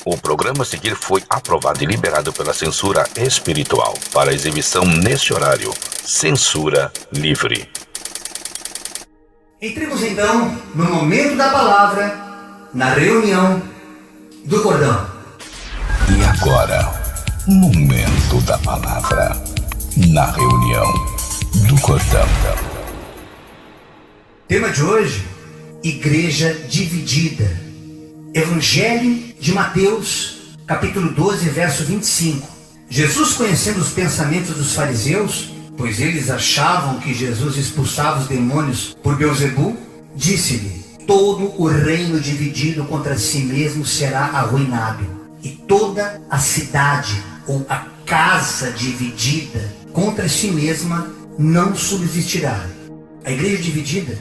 O programa a seguir foi aprovado e liberado pela censura espiritual para exibição neste horário. Censura livre. Entremos então no momento da palavra, na reunião do cordão. E agora, momento da palavra, na reunião do cordão. Tema de hoje, igreja dividida. Evangelho de Mateus, capítulo 12, verso 25. Jesus, conhecendo os pensamentos dos fariseus, pois eles achavam que Jesus expulsava os demônios por Beelzebul, disse-lhe: todo o reino dividido contra si mesmo será arruinado, e toda a cidade ou a casa dividida contra si mesma não subsistirá. A igreja dividida,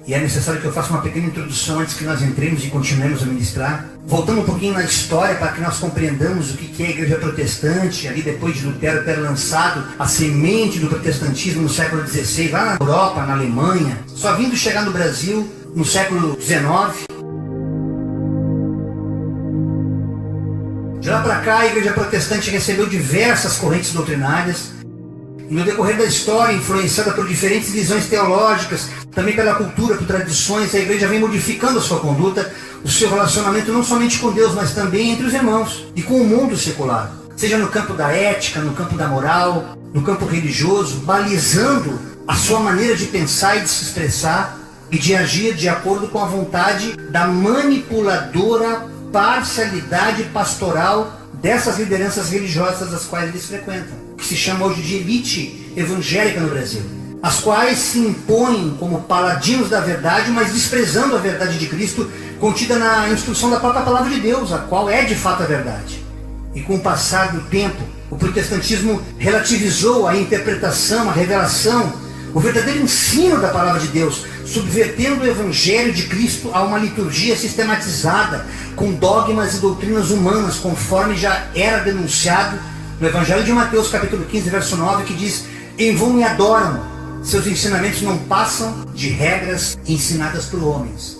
e é necessário que eu faça uma pequena introdução antes que nós entremos e continuemos a ministrar, voltando um pouquinho na história para que nós compreendamos o que é a igreja protestante. Ali depois de Lutero ter lançado a semente do protestantismo no século XVI, lá na Europa, na Alemanha, só vindo chegar no Brasil no século XIX. De lá para cá, a igreja protestante recebeu diversas correntes doutrinárias. No decorrer da história, influenciada por diferentes visões teológicas, também pela cultura, por tradições, a igreja vem modificando a sua conduta, o seu relacionamento não somente com Deus, mas também entre os irmãos e com o mundo secular. Seja no campo da ética, no campo da moral, no campo religioso, balizando a sua maneira de pensar e de se expressar e de agir de acordo com a vontade da manipuladora parcialidade pastoral dessas lideranças religiosas as quais eles frequentam, que se chama hoje de elite evangélica no Brasil, as quais se impõem como paladinos da verdade, mas desprezando a verdade de Cristo contida na instrução da própria palavra de Deus, a qual é de fato a verdade. E com o passar do tempo, o protestantismo relativizou a interpretação, a revelação, o verdadeiro ensino da palavra de Deus, subvertendo o evangelho de Cristo a uma liturgia sistematizada, com dogmas e doutrinas humanas, conforme já era denunciado no Evangelho de Mateus, capítulo 15, verso 9, que diz: em vão me adoram, seus ensinamentos não passam de regras ensinadas por homens.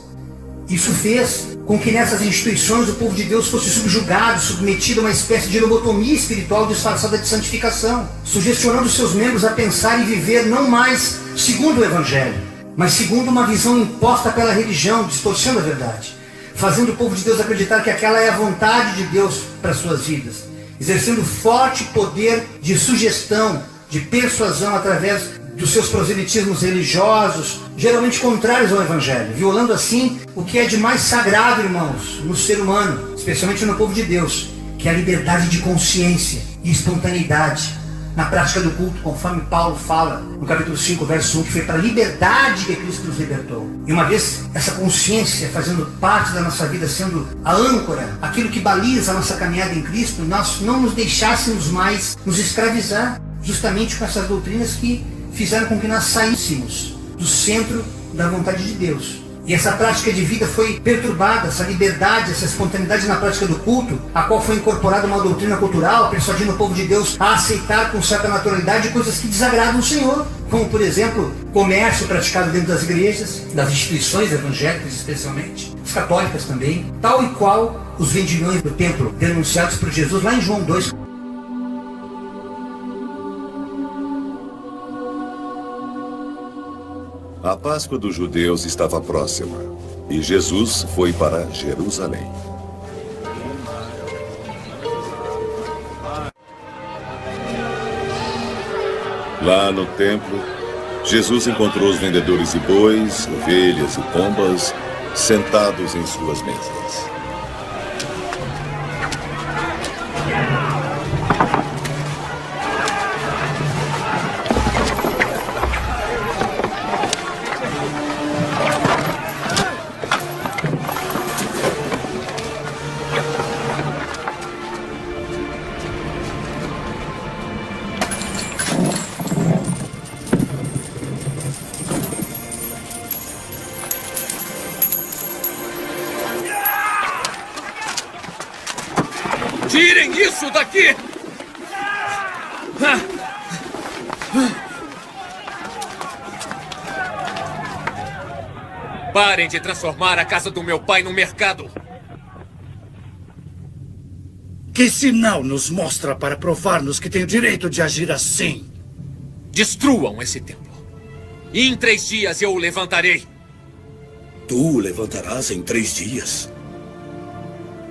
Isso fez com que nessas instituições o povo de Deus fosse subjugado, submetido a uma espécie de lobotomia espiritual disfarçada de santificação, sugestionando seus membros a pensar e viver não mais segundo o Evangelho, mas segundo uma visão imposta pela religião, distorcendo a verdade, fazendo o povo de Deus acreditar que aquela é a vontade de Deus para suas vidas, exercendo forte poder de sugestão, de persuasão através dos seus proselitismos religiosos, geralmente contrários ao Evangelho, violando assim o que é de mais sagrado, irmãos, no ser humano, especialmente no povo de Deus, que é a liberdade de consciência e espontaneidade na prática do culto, conforme Paulo fala no capítulo 5, verso 1, que foi para a liberdade que Cristo nos libertou. E uma vez essa consciência fazendo parte da nossa vida, sendo a âncora, aquilo que baliza a nossa caminhada em Cristo, nós não nos deixássemos mais nos escravizar, justamente com essas doutrinas que fizeram com que nós saíssemos do centro da vontade de Deus. E essa prática de vida foi perturbada, essa liberdade, essa espontaneidade na prática do culto, a qual foi incorporada uma doutrina cultural, persuadindo o povo de Deus a aceitar com certa naturalidade coisas que desagradam o Senhor, como por exemplo, comércio praticado dentro das igrejas, das instituições evangélicas especialmente, as católicas também, tal e qual os vendilhões do templo denunciados por Jesus lá em João 2. A Páscoa dos judeus estava próxima, e Jesus foi para Jerusalém. Lá no templo, Jesus encontrou os vendedores de bois, ovelhas e pombas sentados em suas mesas. Tirem isso daqui! Parem de transformar a casa do meu pai num mercado! Que sinal nos mostra para provar-nos que tem o direito de agir assim? Destruam esse templo. E em 3 dias eu o levantarei. Tu o levantarás em 3 dias?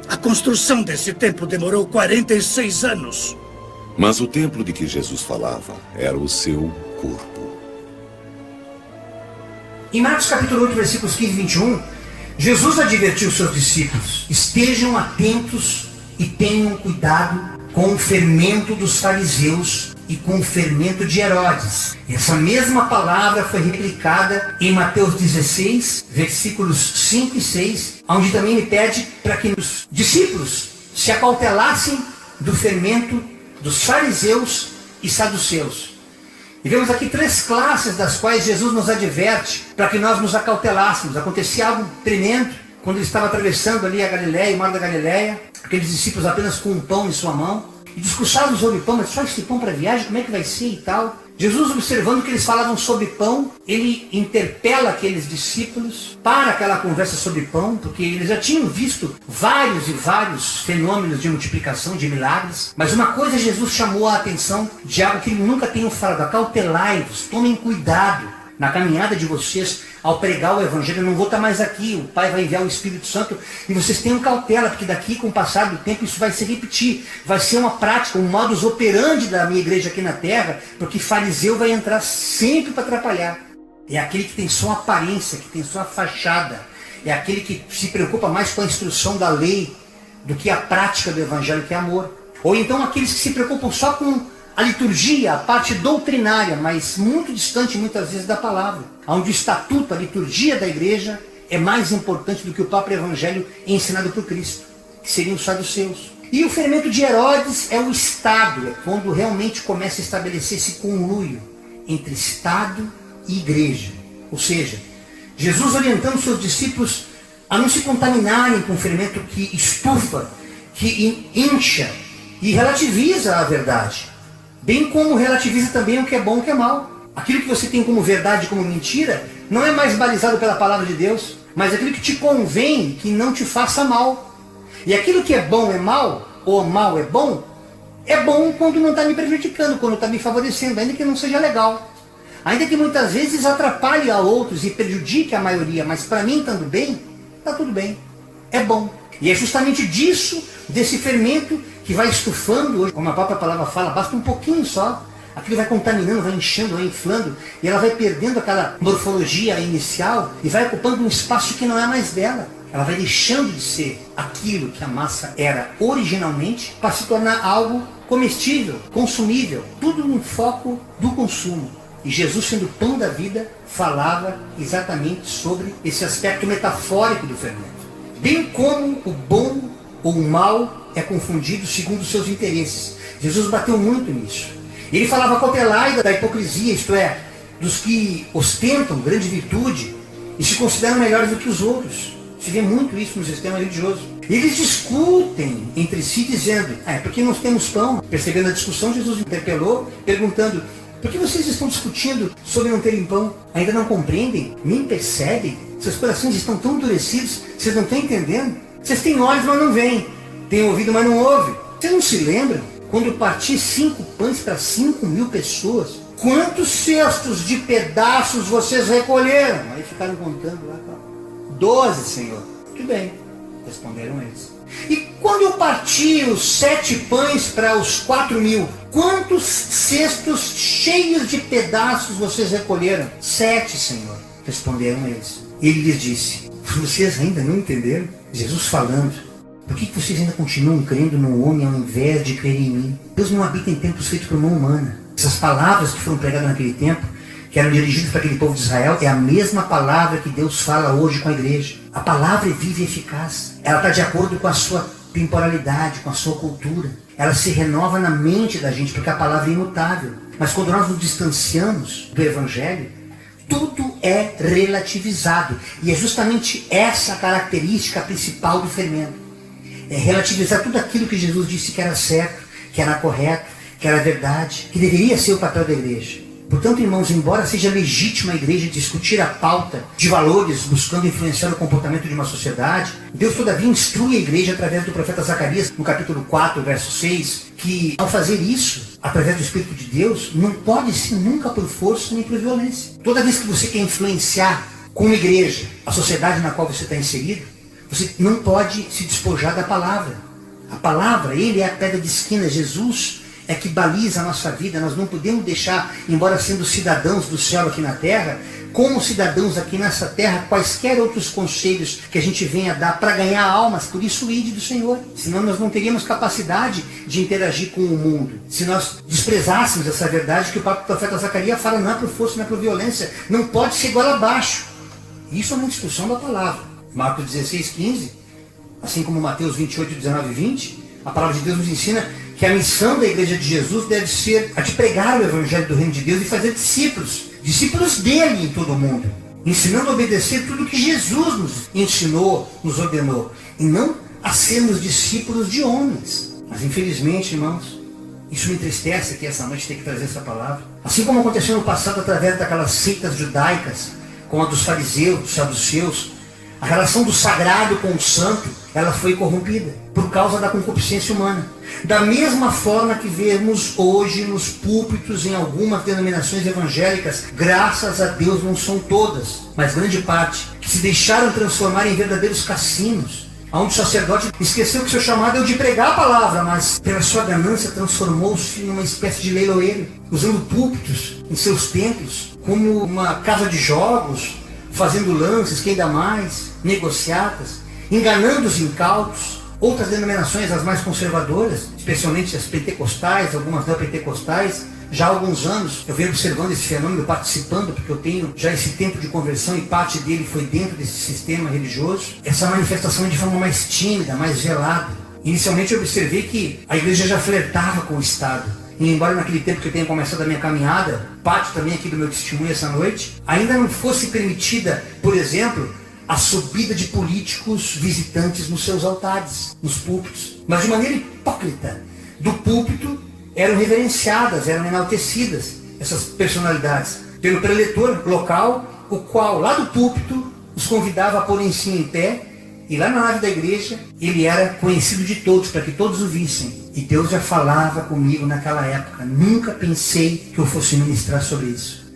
A construção desse templo demorou 46 anos. Mas o templo de que Jesus falava era o seu corpo. Em Marcos capítulo 8, versículos 15 e 21, Jesus advertiu seus discípulos: estejam atentos e tenham cuidado com o fermento dos fariseus e com o fermento de Herodes. Essa mesma palavra foi replicada em Mateus 16, versículos 5 e 6, onde também me pede para que os discípulos se acautelassem do fermento dos fariseus e saduceus. E vemos aqui 3 classes das quais Jesus nos adverte para que nós nos acautelássemos. Acontecia algo tremendo quando ele estava atravessando ali a Galileia, o mar da Galileia, aqueles discípulos apenas com um pão em sua mão, e discursavam sobre pão, mas só esse pão para viagem, como é que vai ser e tal. Jesus, observando que eles falavam sobre pão, ele interpela aqueles discípulos para aquela conversa sobre pão, porque eles já tinham visto vários e vários fenômenos de multiplicação, de milagres. Mas uma coisa Jesus chamou a atenção de algo que nunca tenham falado: acautelai-vos, tomem cuidado na caminhada de vocês ao pregar o Evangelho. Eu não vou estar mais aqui, o Pai vai enviar o Espírito Santo, e vocês tenham cautela, porque daqui, com o passar do tempo, isso vai se repetir. Vai ser uma prática, um modus operandi da minha igreja aqui na terra, porque fariseu vai entrar sempre para atrapalhar. É aquele que tem só aparência, que tem só a fachada. É aquele que se preocupa mais com a instrução da lei do que a prática do Evangelho, que é amor. Ou então aqueles que se preocupam só com a liturgia, a parte doutrinária, mas muito distante muitas vezes da palavra, onde o estatuto, a liturgia da igreja é mais importante do que o próprio Evangelho ensinado por Cristo, que seriam os saduceus. E o fermento de Herodes é o Estado, é quando realmente começa a estabelecer esse conluio entre Estado e igreja. Ou seja, Jesus orientando seus discípulos a não se contaminarem com o fermento que estufa, que incha e relativiza a verdade. Bem como relativiza também o que é bom e o que é mal. Aquilo que você tem como verdade, como mentira, não é mais balizado pela palavra de Deus, mas aquilo que te convém que não te faça mal. E aquilo que é bom é mal, ou mal é bom quando não está me prejudicando, quando está me favorecendo, ainda que não seja legal. Ainda que muitas vezes atrapalhe a outros e prejudique a maioria, mas para mim, estando bem, está tudo bem. É bom. E é justamente disso, desse fermento, que vai estufando hoje, como a própria palavra fala, basta um pouquinho só, aquilo vai contaminando, vai inchando, vai inflando, e ela vai perdendo aquela morfologia inicial e vai ocupando um espaço que não é mais dela. Ela vai deixando de ser aquilo que a massa era originalmente para se tornar algo comestível, consumível, tudo no foco do consumo. E Jesus, sendo o pão da vida, falava exatamente sobre esse aspecto metafórico do fermento. Bem como o bom ou o mal é confundido segundo os seus interesses. Jesus bateu muito nisso. Ele falava cautelai da hipocrisia, isto é, dos que ostentam grande virtude e se consideram melhores do que os outros. Se vê muito isso no sistema religioso. Eles discutem entre si dizendo: porque nós temos pão. Percebendo a discussão, Jesus interpelou, perguntando: por que vocês estão discutindo sobre não terem pão? Ainda não compreendem? Nem percebem? Seus corações estão tão endurecidos, vocês não estão entendendo? Vocês têm olhos, mas não veem. Têm ouvido, mas não ouvem. Vocês não se lembram? Quando eu parti 5 pães para 5.000 pessoas, quantos cestos de pedaços vocês recolheram? Aí ficaram contando lá. 12, Senhor. Muito bem, responderam eles. E quando eu parti os 7 pães para os 4.000, quantos cestos cheios de pedaços vocês recolheram? 7, Senhor, responderam eles. E ele lhes disse: vocês ainda não entenderam? Jesus falando: por que vocês ainda continuam crendo no homem ao invés de crerem em mim? Deus não habita em templos feitos por mão humana. Essas palavras que foram pregadas naquele tempo, que eram dirigidas para aquele povo de Israel, é a mesma palavra que Deus fala hoje com a igreja. A palavra é viva e eficaz. Ela está de acordo com a sua temporalidade, com a sua cultura. Ela se renova na mente da gente, porque a palavra é imutável. Mas quando nós nos distanciamos do Evangelho, tudo é relativizado. E é justamente essa a característica principal do fermento. É relativizar tudo aquilo que Jesus disse que era certo, que era correto, que era verdade, que deveria ser o papel da igreja. Portanto, irmãos, embora seja legítima a igreja discutir a pauta de valores, buscando influenciar o comportamento de uma sociedade, Deus todavia instrui a igreja através do profeta Zacarias, no capítulo 4, verso 6, que ao fazer isso, através do Espírito de Deus, não pode ser nunca por força nem por violência. Toda vez que você quer influenciar como igreja a sociedade na qual você está inserido, você não pode se despojar da palavra. A palavra, ele é a pedra de esquina. Jesus é que baliza a nossa vida. Nós não podemos deixar, embora sendo cidadãos do céu aqui na terra, como cidadãos aqui nessa terra, quaisquer outros conselhos que a gente venha dar para ganhar almas. Por isso, ide do Senhor. Senão nós não teríamos capacidade de interagir com o mundo. Se nós desprezássemos essa verdade que o próprio profeta Zacarias fala, não é por força, não é por violência. Não pode ser igual abaixo. Isso é uma instrução da palavra. Marcos 16, 15, assim como Mateus 28, 19 e 20, a palavra de Deus nos ensina que a missão da igreja de Jesus deve ser a de pregar o evangelho do reino de Deus e fazer discípulos dele em todo o mundo, ensinando a obedecer tudo que Jesus nos ensinou, nos ordenou, e não a sermos discípulos de homens. Mas infelizmente, irmãos, isso me entristece aqui essa noite ter que trazer essa palavra. Assim como aconteceu no passado através daquelas seitas judaicas, como a dos fariseus, dos saduceus, a relação do sagrado com o santo, ela foi corrompida por causa da concupiscência humana. Da mesma forma que vemos hoje nos púlpitos em algumas denominações evangélicas, graças a Deus não são todas, mas grande parte, que se deixaram transformar em verdadeiros cassinos, onde o sacerdote esqueceu que seu chamado é o de pregar a palavra, mas pela sua ganância transformou-se numa espécie de leiloeiro, usando púlpitos em seus templos como uma casa de jogos, fazendo lances, quem dá mais, negociatas, enganando os incautos. Outras denominações, as mais conservadoras, especialmente as pentecostais, algumas não pentecostais, já há alguns anos eu venho observando esse fenômeno, participando, porque eu tenho já esse tempo de conversão e parte dele foi dentro desse sistema religioso. Essa manifestação é de forma mais tímida, mais velada. Inicialmente eu observei que a igreja já flertava com o Estado. E embora naquele tempo que eu tenha começado a minha caminhada, parte também aqui do meu testemunho essa noite, ainda não fosse permitida, por exemplo, a subida de políticos visitantes nos seus altares, nos púlpitos. Mas de maneira hipócrita, do púlpito eram reverenciadas, eram enaltecidas essas personalidades pelo preletor local, o qual lá do púlpito os convidava a pôr-se em pé, e lá na nave da igreja ele era conhecido de todos, para que todos o vissem. E Deus já falava comigo naquela época. Nunca pensei que eu fosse ministrar sobre isso.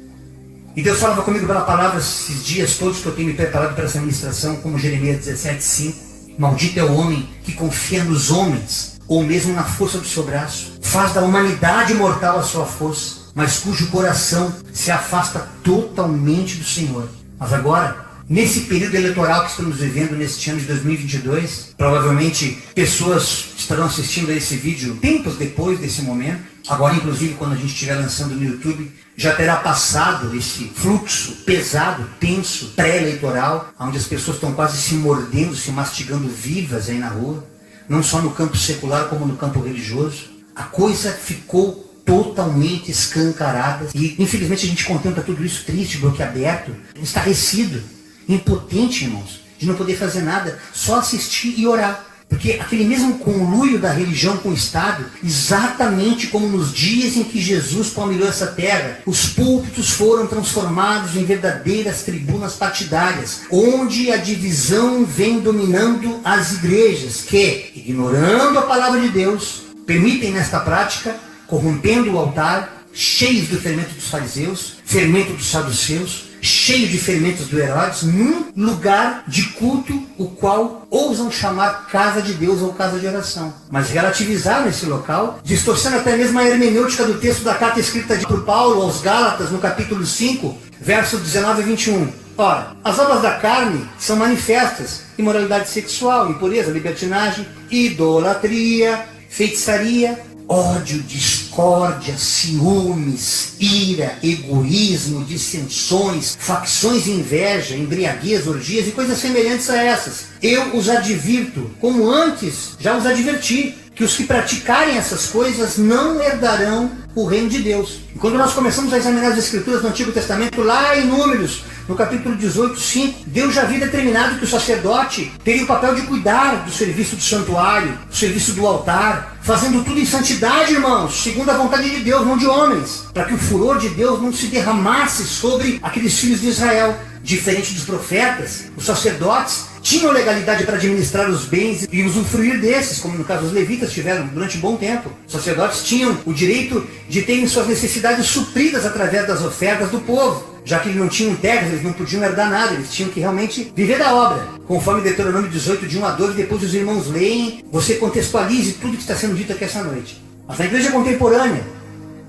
E Deus falava comigo pela palavra esses dias todos que eu tenho me preparado para essa ministração, como Jeremias 17:5. Maldito é o homem que confia nos homens, ou mesmo na força do seu braço. Faz da humanidade mortal a sua força, mas cujo coração se afasta totalmente do Senhor. Mas agora, nesse período eleitoral que estamos vivendo, neste ano de 2022, provavelmente pessoas estarão assistindo a esse vídeo tempos depois desse momento. Agora, inclusive, quando a gente estiver lançando no YouTube, já terá passado esse fluxo pesado, tenso, pré-eleitoral, onde as pessoas estão quase se mordendo, se mastigando vivas aí na rua, não só no campo secular como no campo religioso. A coisa ficou totalmente escancarada e, infelizmente, a gente contempla tudo isso triste, boquiaberto, estarrecido, impotente, irmãos, de não poder fazer nada, só assistir e orar. Porque aquele mesmo conluio da religião com o Estado, exatamente como nos dias em que Jesus palmilhou essa terra, os púlpitos foram transformados em verdadeiras tribunas partidárias, onde a divisão vem dominando as igrejas, que, ignorando a palavra de Deus, permitem nesta prática, corrompendo o altar, cheios do fermento dos fariseus, fermento dos saduceus, cheio de fermentos do Herodes, num lugar de culto, o qual ousam chamar casa de Deus ou casa de oração. Mas relativizaram esse local, distorcendo até mesmo a hermenêutica do texto da carta escrita por Paulo aos Gálatas, no capítulo 5, versos 19 e 21. Ora, as obras da carne são manifestas: imoralidade sexual, impureza, libertinagem, idolatria, feitiçaria, ódio, discórdia, ciúmes, ira, egoísmo, dissensões, facções e inveja, embriaguez, orgias e coisas semelhantes a essas. Eu os advirto, como antes já os adverti, que os que praticarem essas coisas não herdarão o reino de Deus. E quando nós começamos a examinar as Escrituras do Antigo Testamento, lá em Números, No capítulo 18, 5, Deus já havia determinado que o sacerdote teria o papel de cuidar do serviço do santuário, do serviço do altar, fazendo tudo em santidade, irmãos, segundo a vontade de Deus, não de homens, para que o furor de Deus não se derramasse sobre aqueles filhos de Israel. Diferente dos profetas, os sacerdotes tinham legalidade para administrar os bens e usufruir desses, como no caso os levitas tiveram durante um bom tempo. Os sacerdotes tinham o direito de terem suas necessidades supridas através das ofertas do povo. Já que eles não tinham terras, eles não podiam herdar nada, eles tinham que realmente viver da obra. Conforme Deuteronômio 18, de 1 a 12, depois os irmãos leem, você contextualize tudo que está sendo dito aqui essa noite. Mas na igreja contemporânea,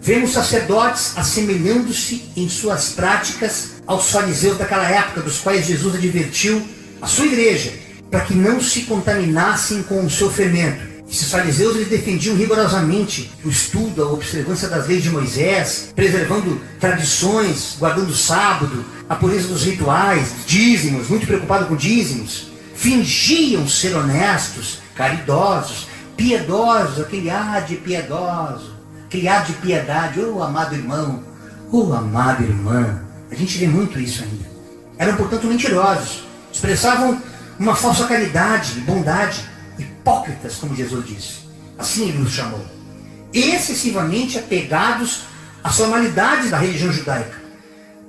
vemos sacerdotes assemelhando-se em suas práticas aos fariseus daquela época, dos quais Jesus advertiu a sua igreja, para que não se contaminassem com o seu fermento. Esses fariseus, eles defendiam rigorosamente o estudo, a observância das leis de Moisés, preservando tradições, guardando o sábado, a pureza dos rituais, dízimos, muito preocupado com dízimos. Fingiam ser honestos, caridosos, piedosos, aquele ar de piedoso, aquele ar de piedade. Oh, amado irmão, oh, amada irmã. A gente vê muito isso ainda. Eram, portanto, mentirosos. Expressavam uma falsa caridade e bondade. Hipócritas, como Jesus disse. Assim ele os chamou. Excessivamente apegados às formalidades da religião judaica.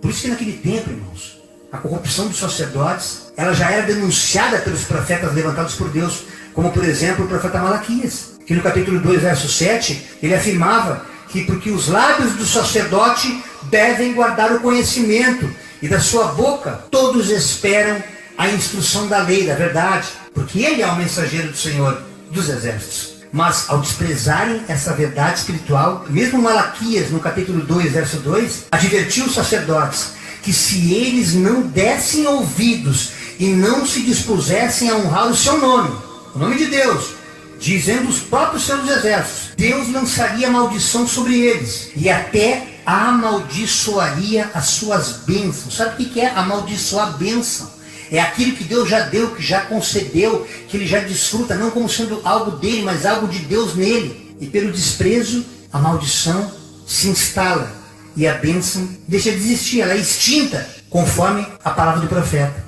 Por isso que naquele tempo, irmãos, a corrupção dos sacerdotes, ela já era denunciada pelos profetas levantados por Deus, como por exemplo o profeta Malaquias, que no capítulo 2, verso 7, ele afirmava que porque os lábios do sacerdote devem guardar o conhecimento, e da sua boca todos esperam a instrução da lei, da verdade, porque ele é o mensageiro do Senhor dos exércitos. Mas ao desprezarem essa verdade espiritual, mesmo Malaquias, no capítulo 2, verso 2, advertiu os sacerdotes que se eles não dessem ouvidos e não se dispusessem a honrar o seu nome, o nome de Deus, dizendo os próprios seus exércitos, Deus lançaria maldição sobre eles e até amaldiçoaria as suas bênçãos. Sabe o que é amaldiçoar a bênção? É aquilo que Deus já deu, que já concedeu, que ele já desfruta, não como sendo algo dele, mas algo de Deus nele. E pelo desprezo, a maldição se instala e a bênção deixa de existir, ela é extinta, conforme a palavra do profeta.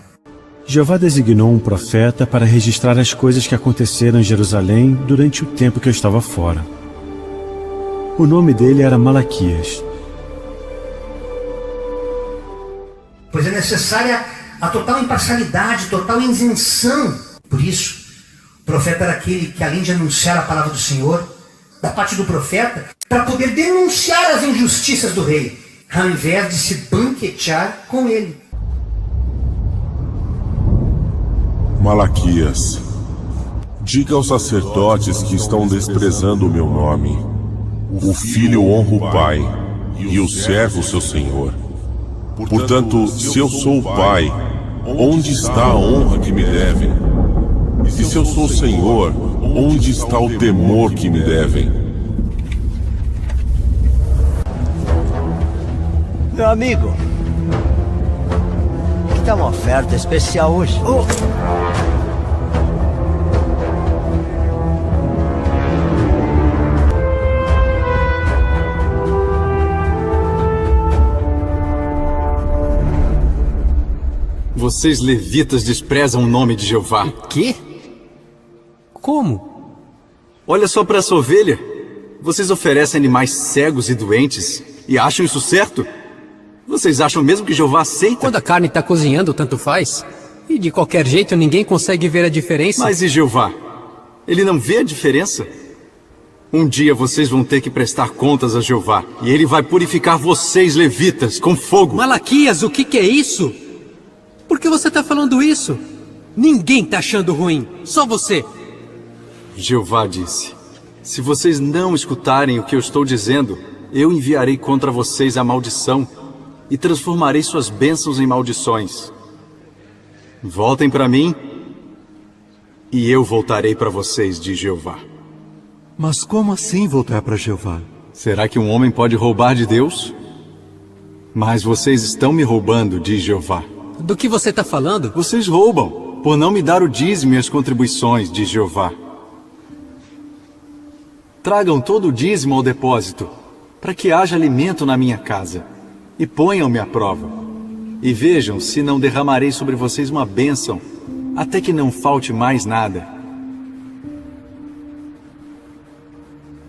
Jeová designou um profeta para registrar as coisas que aconteceram em Jerusalém durante o tempo que eu estava fora. O nome dele era Malaquias. Pois é necessária a total imparcialidade, total isenção. Por isso, o profeta era aquele que, além de anunciar a palavra do Senhor, da parte do profeta, para poder denunciar as injustiças do rei, ao invés de se banquetear com ele. Malaquias, diga aos sacerdotes que estão desprezando o meu nome. O filho honra o pai, e o servo seu senhor. Portanto, se eu sou o pai, onde está a honra que me devem? E se eu sou o Senhor, onde está o temor que me devem? Meu amigo, que tal uma oferta especial hoje? Vocês levitas desprezam o nome de Jeová. O quê? Como? Olha só para essa ovelha. Vocês oferecem animais cegos e doentes e acham isso certo? Vocês acham mesmo que Jeová aceita? Quando a carne está cozinhando, tanto faz. E de qualquer jeito ninguém consegue ver a diferença. Mas e Jeová? Ele não vê a diferença? Um dia vocês vão ter que prestar contas a Jeová. E ele vai purificar vocês, levitas, com fogo. Malaquias, o que é isso? Por que você está falando isso? Ninguém está achando ruim, só você. Jeová disse, se vocês não escutarem o que eu estou dizendo, eu enviarei contra vocês a maldição e transformarei suas bênçãos em maldições. Voltem para mim e eu voltarei para vocês, diz Jeová. Mas como assim voltar para Jeová? Será que um homem pode roubar de Deus? Mas vocês estão me roubando, diz Jeová. Do que você está falando? Vocês roubam, por não me dar o dízimo e as contribuições, diz Jeová. Tragam todo o dízimo ao depósito, para que haja alimento na minha casa, e ponham-me à prova. E vejam se não derramarei sobre vocês uma bênção, até que não falte mais nada.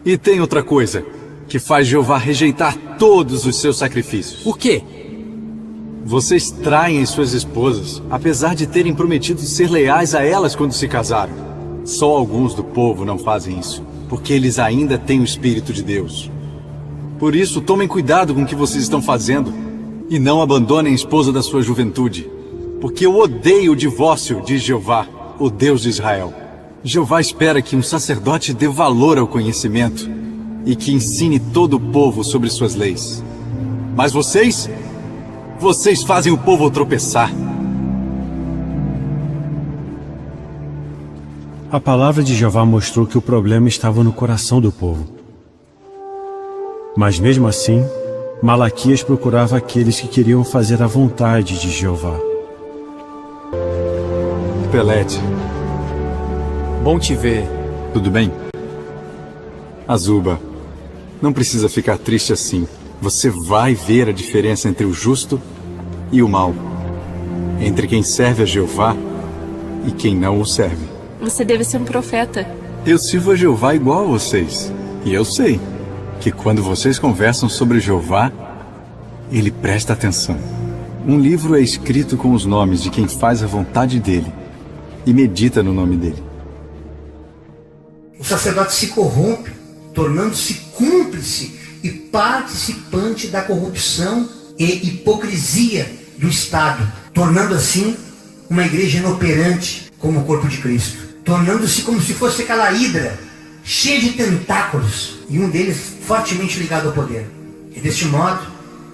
E tem outra coisa, que faz Jeová rejeitar todos os seus sacrifícios. O quê? Vocês traem suas esposas, apesar de terem prometido ser leais a elas quando se casaram. Só alguns do povo não fazem isso, porque eles ainda têm o Espírito de Deus. Por isso, tomem cuidado com o que vocês estão fazendo e não abandonem a esposa da sua juventude, porque eu odeio o divórcio, diz Jeová, o Deus de Israel. Jeová espera que um sacerdote dê valor ao conhecimento e que ensine todo o povo sobre suas leis. Mas vocês fazem o povo tropeçar. A palavra de Jeová mostrou que o problema estava no coração do povo. Mas mesmo assim, Malaquias procurava aqueles que queriam fazer a vontade de Jeová. Pelete. Bom te ver. Tudo bem? Azuba, não precisa ficar triste assim. Você vai ver a diferença entre o justo e o mal. Entre quem serve a Jeová e quem não o serve. Você deve ser um profeta. Eu sirvo a Jeová igual a vocês. E eu sei que quando vocês conversam sobre Jeová, ele presta atenção. Um livro é escrito com os nomes de quem faz a vontade dele e medita no nome dele. O sacerdote se corrompe, tornando-se cúmplice e participante da corrupção e hipocrisia do Estado, tornando assim uma igreja inoperante como o corpo de Cristo, tornando-se como se fosse aquela hidra cheia de tentáculos e um deles fortemente ligado ao poder. E deste modo,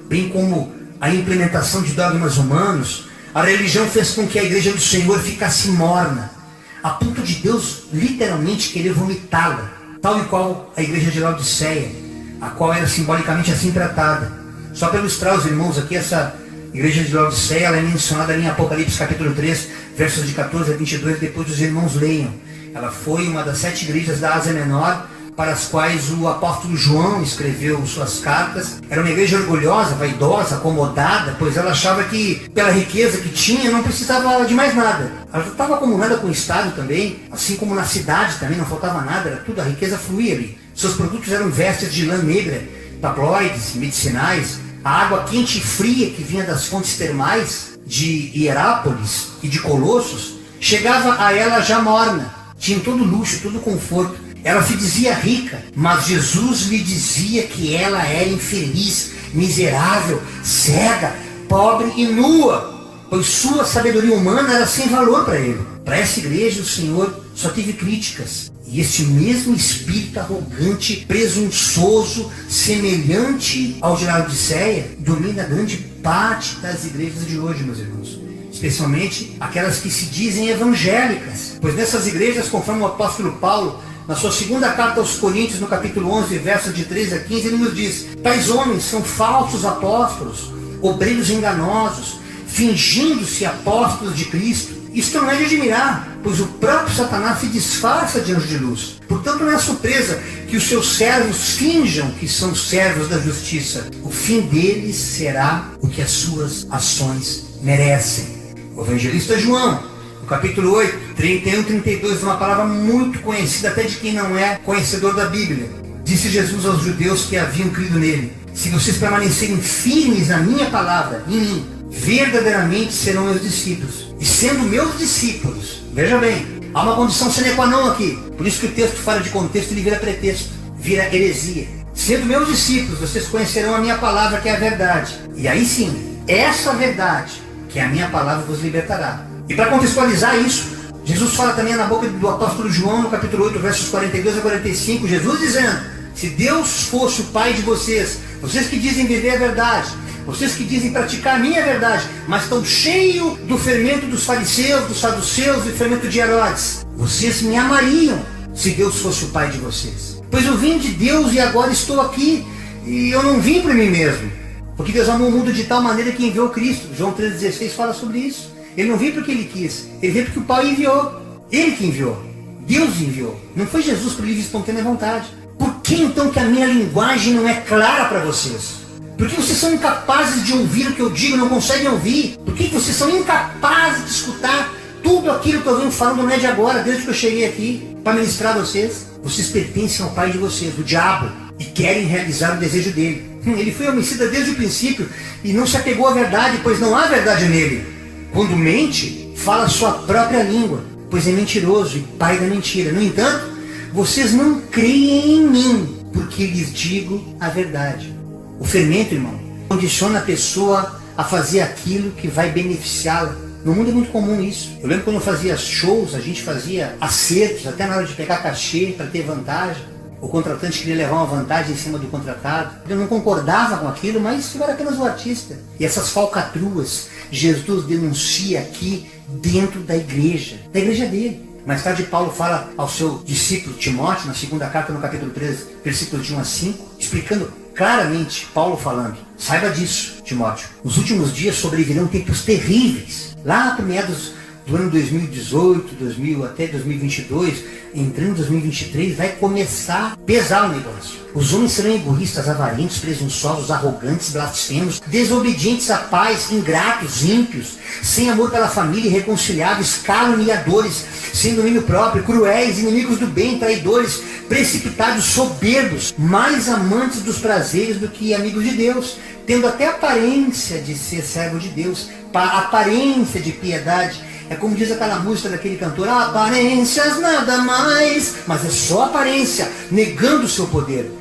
bem como a implementação de dogmas humanos, a religião fez com que a igreja do Senhor ficasse morna, a ponto de Deus literalmente querer vomitá-la, tal e qual a igreja de Laodiceia, a qual era simbolicamente assim tratada. Só para ilustrar os irmãos aqui, essa igreja de Laodiceia ela é mencionada em Apocalipse capítulo 3, versos de 14 a 22, depois os irmãos leiam. Ela foi uma das 7 igrejas da Ásia Menor, para as quais o apóstolo João escreveu suas cartas. Era uma igreja orgulhosa, vaidosa, acomodada, pois ela achava que, pela riqueza que tinha, não precisava de mais nada. Ela estava acomodada com o Estado também, assim como na cidade também não faltava nada, era tudo, a riqueza fluía ali. Seus produtos eram vestes de lã negra, tabloides, medicinais, a água quente e fria que vinha das fontes termais de Hierápolis e de Colossos, chegava a ela já morna, tinha todo luxo, todo conforto. Ela se dizia rica, mas Jesus lhe dizia que ela era infeliz, miserável, cega, pobre e nua, pois sua sabedoria humana era sem valor para ele. Para essa igreja o Senhor só teve críticas. E este mesmo espírito arrogante, presunçoso, semelhante ao de Laodiceia, domina grande parte das igrejas de hoje, meus irmãos. Especialmente aquelas que se dizem evangélicas. Pois nessas igrejas, conforme o apóstolo Paulo, na sua segunda carta aos Coríntios, no capítulo 11, versos de 13 a 15, ele nos diz: tais homens são falsos apóstolos, obreiros enganosos, fingindo-se apóstolos de Cristo. Isto não é de admirar, pois o próprio Satanás se disfarça de anjo de luz. Portanto, não é surpresa que os seus servos finjam que são servos da justiça. O fim deles será o que as suas ações merecem. O evangelista João, no capítulo 8, 31 e 32, uma palavra muito conhecida até de quem não é conhecedor da Bíblia. Disse Jesus aos judeus que haviam crido nele: se vocês permanecerem firmes na minha palavra, em mim, verdadeiramente serão meus discípulos. E sendo meus discípulos, veja bem, há uma condição sine qua non aqui. Por isso que o texto fora de contexto, ele vira pretexto, vira heresia. Sendo meus discípulos, vocês conhecerão a minha palavra, que é a verdade. E aí sim, essa verdade, que é a minha palavra, vos libertará. E para contextualizar isso, Jesus fala também na boca do apóstolo João, no capítulo 8, versos 42 a 45, Jesus dizendo: se Deus fosse o Pai de vocês, vocês que dizem viver a verdade, vocês que dizem praticar a minha verdade, mas estão cheios do fermento dos fariseus, dos saduceus e do fermento de Herodes, vocês me amariam se Deus fosse o Pai de vocês. Pois eu vim de Deus e agora estou aqui, e eu não vim por mim mesmo, porque Deus amou o mundo de tal maneira que enviou Cristo. João 3,16 fala sobre isso. Ele não veio porque ele quis, ele veio porque o Pai enviou. Ele que enviou, Deus enviou. Não foi Jesus por livre e espontânea vontade. Por que então que a minha linguagem não é clara para vocês? Por que vocês são incapazes de ouvir o que eu digo, não conseguem ouvir? Por que vocês são incapazes de escutar tudo aquilo que eu venho falando não é de agora, desde que eu cheguei aqui, para ministrar vocês? Vocês pertencem ao pai de vocês, o diabo, e querem realizar o desejo dele. Ele foi homicida desde o princípio e não se apegou à verdade, pois não há verdade nele. Quando mente, fala sua própria língua, pois é mentiroso e pai da mentira. No entanto, vocês não creem em mim, porque lhes digo a verdade. O fermento, irmão, condiciona a pessoa a fazer aquilo que vai beneficiá-la. No mundo é muito comum isso. Eu lembro quando eu fazia shows, a gente fazia acertos, até na hora de pegar cachê para ter vantagem. O contratante queria levar uma vantagem em cima do contratado. Eu não concordava com aquilo, mas eu era apenas o artista. E essas falcatruas, Jesus denuncia aqui dentro da igreja dele. Mais tarde Paulo fala ao seu discípulo Timóteo, na segunda carta, no capítulo 13, versículos de 1 a 5, explicando claramente, Paulo falando: saiba disso, Timóteo, nos últimos dias sobrevirão tempos terríveis. Lá por meados do ano 2018, até 2022, entrando em 2023, vai começar a pesar o negócio. Os homens serão egoístas, avarentos, presunçosos, arrogantes, blasfemos, desobedientes a pais, ingratos, ímpios, sem amor pela família, irreconciliáveis, caluniadores, sem domínio próprio, cruéis, inimigos do bem, traidores, precipitados, soberbos, mais amantes dos prazeres do que amigos de Deus, tendo até aparência de ser servo de Deus, aparência de piedade. É como diz aquela música daquele cantor: aparências nada mais, mas é só aparência, negando o seu poder.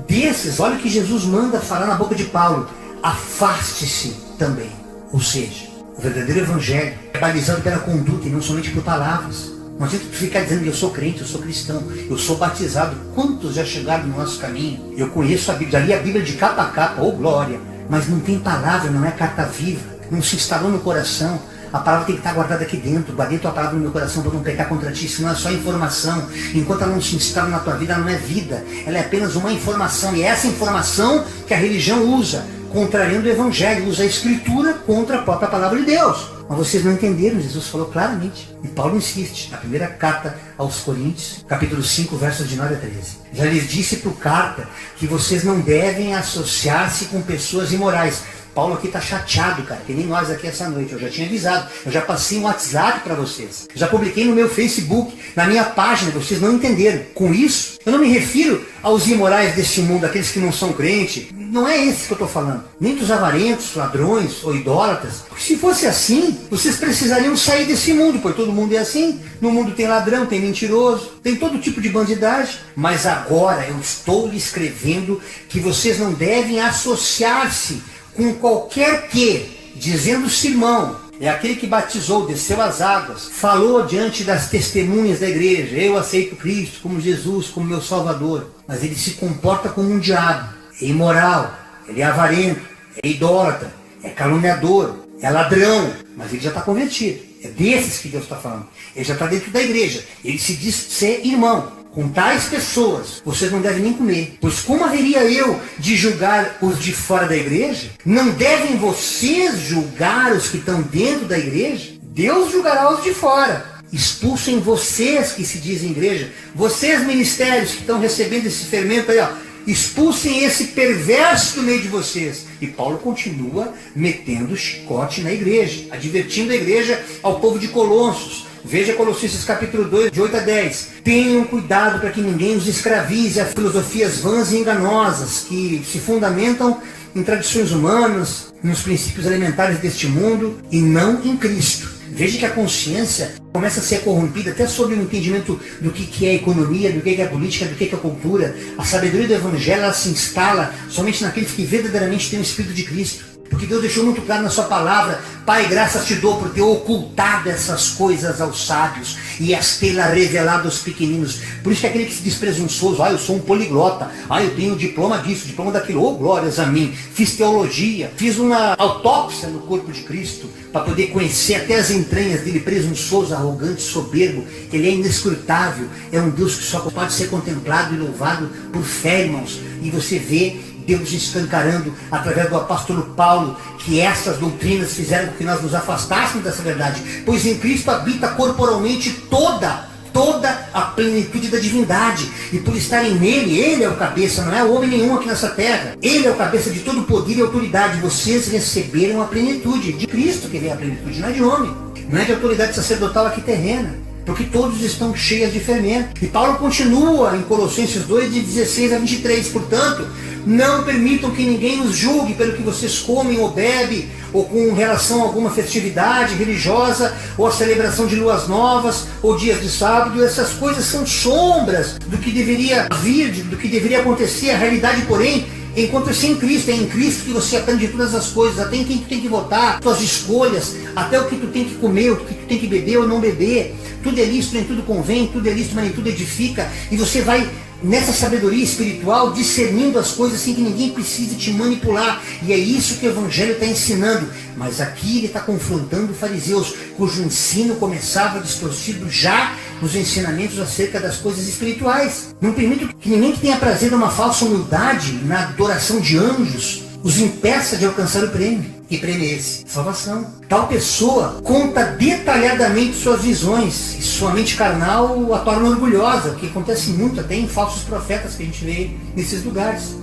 Desses, olha o que Jesus manda falar na boca de Paulo: afaste-se também. Ou seja, o verdadeiro evangelho é balizado pela conduta e não somente por palavras. Não adianta tu ficar dizendo que eu sou crente, eu sou cristão, eu sou batizado. Quantos já chegaram no nosso caminho? Eu conheço a Bíblia, já li a Bíblia de capa a capa, ô glória, mas não tem palavra, não é carta viva, não se instalou no coração. A palavra tem que estar guardada aqui dentro. Guardei tua palavra no meu coração para não pecar contra ti. Senão é só informação. Enquanto ela não se instala na tua vida, ela não é vida. Ela é apenas uma informação. E é essa informação que a religião usa, contrariando o evangelho. Usa a escritura contra a própria palavra de Deus. Mas vocês não entenderam. Jesus falou claramente. E Paulo insiste. Na primeira carta aos Coríntios, capítulo 5, versos de 9 a 13. Já lhes disse por carta que vocês não devem associar-se com pessoas imorais. Paulo aqui está chateado, cara, que nem nós aqui essa noite. Eu já tinha avisado, eu já passei um WhatsApp para vocês. Já publiquei no meu Facebook, na minha página, vocês não entenderam. Com isso, eu não me refiro aos imorais deste mundo, aqueles que não são crentes. Não é esse que eu estou falando. Nem dos avarentos, ladrões ou idólatras. Porque se fosse assim, vocês precisariam sair desse mundo, pois todo mundo é assim. No mundo tem ladrão, tem mentiroso, tem todo tipo de bandidagem. Mas agora eu estou lhe escrevendo que vocês não devem associar-se com qualquer que, dizendo Simão, é aquele que batizou, desceu as águas, falou diante das testemunhas da igreja: eu aceito Cristo como Jesus, como meu Salvador. Mas ele se comporta como um diabo, é imoral, ele é avarento, é idólatra, é caluniador, é ladrão, mas ele já está convertido. É desses que Deus está falando. Ele já está dentro da igreja, ele se diz ser irmão. Com tais pessoas, vocês não devem nem comer. Pois como haveria eu de julgar os de fora da igreja? Não devem vocês julgar os que estão dentro da igreja? Deus julgará os de fora. Expulsem vocês que se dizem igreja. Vocês, ministérios, que estão recebendo esse fermento aí, ó, expulsem esse perverso do meio de vocês. E Paulo continua metendo chicote na igreja, advertindo a igreja ao povo de Colossos. Veja Colossenses capítulo 2, de 8 a 10. Tenham cuidado para que ninguém os escravize a filosofias vãs e enganosas, que se fundamentam em tradições humanas, nos princípios elementares deste mundo e não em Cristo. Veja que a consciência começa a ser corrompida até sobre o entendimento do que é a economia, do que é a política, do que é a cultura. A sabedoria do evangelho, ela se instala somente naqueles que verdadeiramente têm o Espírito de Cristo. Porque Deus deixou muito claro na sua palavra: Pai, graças te dou por ter ocultado essas coisas aos sábios e as tê-la revelado aos pequeninos. Por isso que aquele que se diz presunçoso: eu sou um poliglota, eu tenho diploma disso, diploma daquilo, glórias a mim, fiz teologia, fiz uma autópsia no corpo de Cristo, para poder conhecer até as entranhas dele, presunçoso, arrogante, soberbo. Ele é inescrutável, é um Deus que só pode ser contemplado e louvado por fé, irmãos. E você vê Deus escancarando através do apóstolo Paulo que essas doutrinas fizeram com que nós nos afastássemos dessa verdade. Pois em Cristo habita corporalmente toda toda a plenitude da divindade. E por estarem nele, ele é o cabeça, não é homem nenhum aqui nessa terra. Ele é o cabeça de todo poder e autoridade. Vocês receberam a plenitude de Cristo, que veio a plenitude, não é de homem, não é de autoridade sacerdotal aqui terrena, porque todos estão cheios de fermento. E Paulo continua em Colossenses 2, de 16 a 23, portanto, não permitam que ninguém os julgue pelo que vocês comem ou bebem, ou com relação a alguma festividade religiosa, ou a celebração de luas novas, ou dias de sábado. Essas coisas são sombras do que deveria vir, do que deveria acontecer. A realidade, porém, encontra-se em Cristo. É em Cristo que você aprende todas as coisas, até em quem tu tem que votar, suas escolhas, até o que tu tem que comer, o que tu tem que beber ou não beber. Tudo é lícito, nem tudo convém, tudo é lícito, mas nem tudo edifica. E você vai nessa sabedoria espiritual, discernindo as coisas sem que ninguém precise te manipular. E é isso que o Evangelho está ensinando. Mas aqui ele está confrontando fariseus, cujo ensino começava distorcido já nos ensinamentos acerca das coisas espirituais. Não permito que ninguém que tenha prazer numa falsa humildade, na adoração de anjos, os impeça de alcançar o prêmio. Que prêmio é esse? Salvação. Tal pessoa conta detalhadamente suas visões, e sua mente carnal a torna orgulhosa, o que acontece muito até em falsos profetas que a gente vê nesses lugares.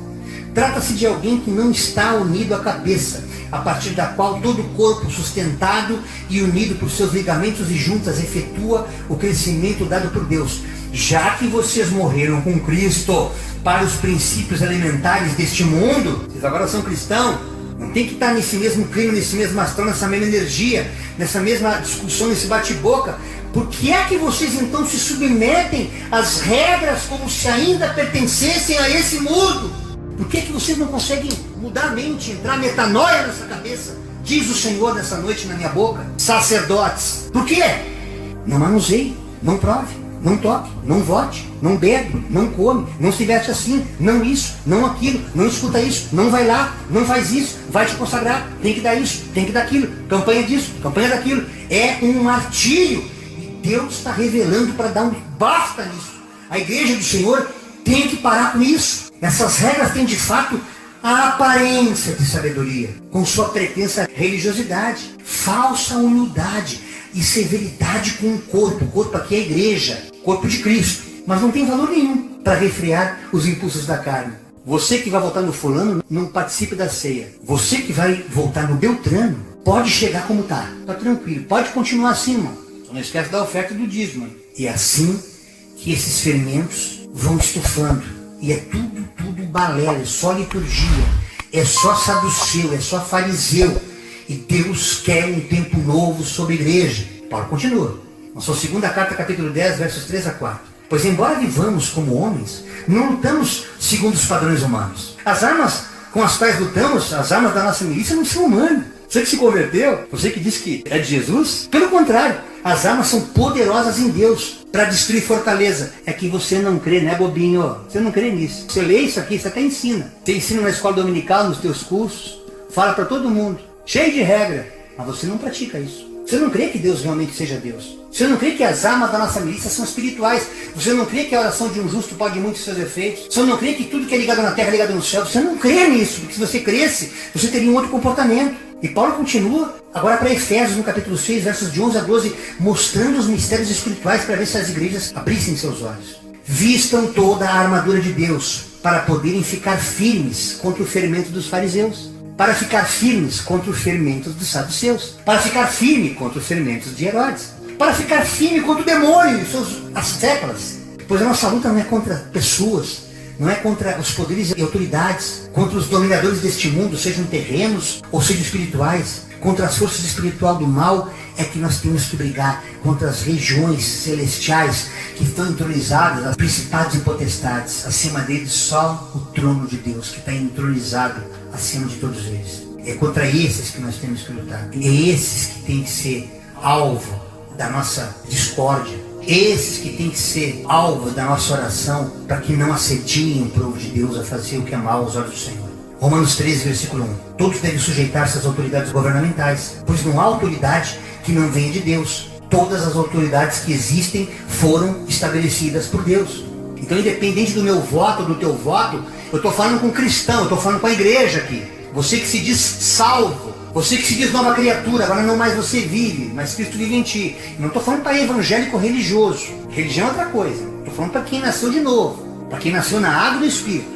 Trata-se de alguém que não está unido à cabeça, a partir da qual todo o corpo sustentado e unido por seus ligamentos e juntas efetua o crescimento dado por Deus. Já que vocês morreram com Cristo para os princípios elementares deste mundo, vocês agora são cristãos, não tem que estar nesse mesmo clima, nesse mesmo astral, nessa mesma energia, nessa mesma discussão, nesse bate-boca. Por que é que vocês então se submetem às regras como se ainda pertencessem a esse mundo? Por que é que vocês não conseguem mudar a mente, entrar metanoia nessa cabeça? Diz o Senhor nessa noite na minha boca, sacerdotes. Por quê? Não manuseie, não prove, não toque, não vote, não bebe, não come, não se veste assim, não isso, não aquilo, não escuta isso, não vai lá, não faz isso, vai te consagrar, tem que dar isso, tem que dar aquilo, campanha disso, campanha daquilo. É um martírio. E Deus está revelando para dar um basta nisso. A igreja do Senhor tem que parar com isso. Essas regras têm de fato a aparência de sabedoria, com sua pretensa religiosidade, falsa humildade e severidade com o corpo. O corpo aqui é a igreja, corpo de Cristo, mas não tem valor nenhum para refrear os impulsos da carne. Você que vai votar no fulano, não participe da ceia. Você que vai votar no Beltrano, pode chegar como tá tranquilo, pode continuar assim, irmão. Só não esquece da oferta do dízimo. E é assim que esses fermentos vão estufando. E é tudo balela, é só liturgia, é só saduceu, é só fariseu. E Deus quer um tempo novo sobre a igreja. Paulo continua. Na sua segunda carta, capítulo 10, versos 3 a 4. Pois embora vivamos como homens, não lutamos segundo os padrões humanos. As armas com as quais lutamos, as armas da nossa milícia, não são humanas. Você que se converteu, você que disse que é de Jesus, pelo contrário, as armas são poderosas em Deus para destruir fortaleza. É que você não crê, né, bobinho? Você não crê nisso. Você lê isso aqui, você até ensina. Você ensina na escola dominical, nos teus cursos, fala para todo mundo, cheio de regra, mas você não pratica isso. Você não crê que Deus realmente seja Deus. Você não crê que as armas da nossa milícia são espirituais. Você não crê que a oração de um justo pode muitos seus efeitos. Você não crê que tudo que é ligado na terra é ligado no céu. Você não crê nisso, porque se você cresce, você teria um outro comportamento. E Paulo continua agora para Efésios, no capítulo 6, versos de 11 a 12, mostrando os mistérios espirituais para ver se as igrejas abrissem seus olhos. Vistam toda a armadura de Deus para poderem ficar firmes contra o fermento dos fariseus, para ficar firmes contra os fermentos dos saduceus, para ficar firme contra os fermentos de Herodes, para ficar firme contra o demônio e suas asséculas. Pois a nossa luta não é contra pessoas, não é contra os poderes e autoridades, contra os dominadores deste mundo, sejam terrenos ou sejam espirituais. Contra as forças espirituais do mal é que nós temos que brigar, contra as regiões celestiais que estão entronizadas, as principados e potestades. Acima deles só o trono de Deus, que está entronizado acima de todos eles. É contra esses que nós temos que lutar. É esses que têm que ser alvo da nossa discórdia. Esses que têm que ser alvo da nossa oração, para que não assediem o povo de Deus a fazer o que é mal aos olhos do Senhor. Romanos 13, versículo 1. Todos devem sujeitar-se às autoridades governamentais, pois não há autoridade que não venha de Deus. Todas as autoridades que existem foram estabelecidas por Deus. Então, independente do meu voto ou do teu voto, eu estou falando com o cristão, eu estou falando com a igreja aqui. Você que se diz salvo, Você que se diz nova criatura, agora não mais você vive, mas Cristo vive em ti. Não estou falando para evangélico religioso. Religião é outra coisa. Estou falando para quem nasceu de novo, para quem nasceu na água do Espírito.